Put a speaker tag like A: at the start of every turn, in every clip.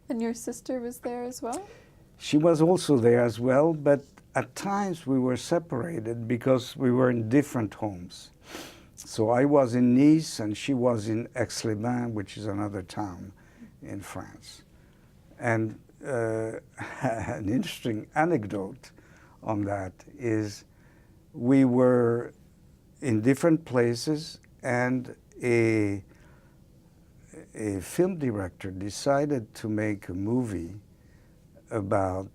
A: And your sister was there as well?
B: She was also there as well, but at times we were separated because we were in different homes. So I was in Nice and she was in Aix-les-Bains, which is another town in France. And an interesting anecdote on that is we were in different places, and a film director decided to make a movie about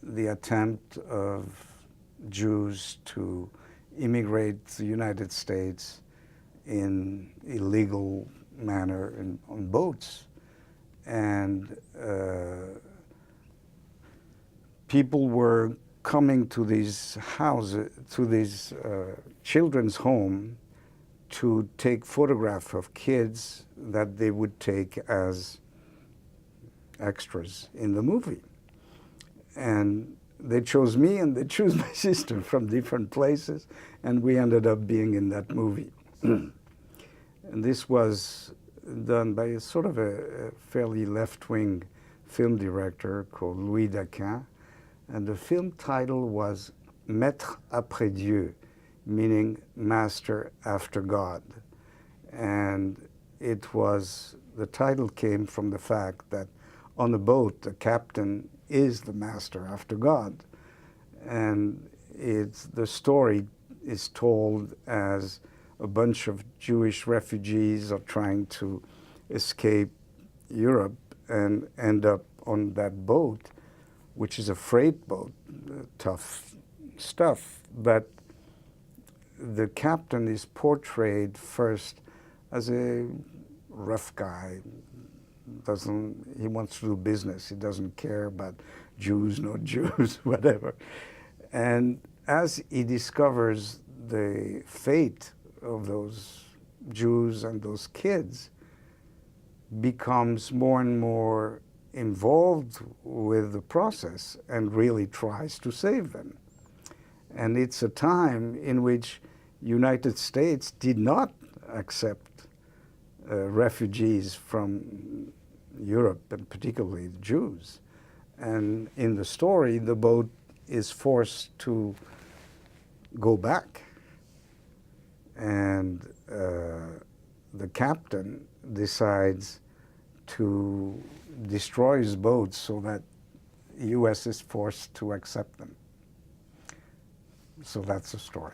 B: the attempt of Jews to immigrate to the United States in illegal manner on boats. And people were coming to these houses, to these children's home, to take photographs of kids that they would take as extras in the movie. And they chose me and they chose my sister from different places, and we ended up being in that movie. And this was done by a sort of a fairly left-wing film director called Daquin, and the film title was Maître après Dieu, meaning Master after God. And the title came from the fact that on a boat, the captain is the master after God. And the story is told as a bunch of Jewish refugees are trying to escape Europe and end up on that boat, which is a freight boat, tough stuff. But the captain is portrayed first as a rough guy. He wants to do business. He doesn't care about Jews, no Jews, whatever. And as he discovers the fate of those Jews and those kids, becomes more and more involved with the process and really tries to save them. And it's a time in which United States did not accept refugees from Europe, and particularly the Jews. And in the story, the boat is forced to go back. And the captain decides to destroy his boat so that the U.S. is forced to accept them. So that's the story.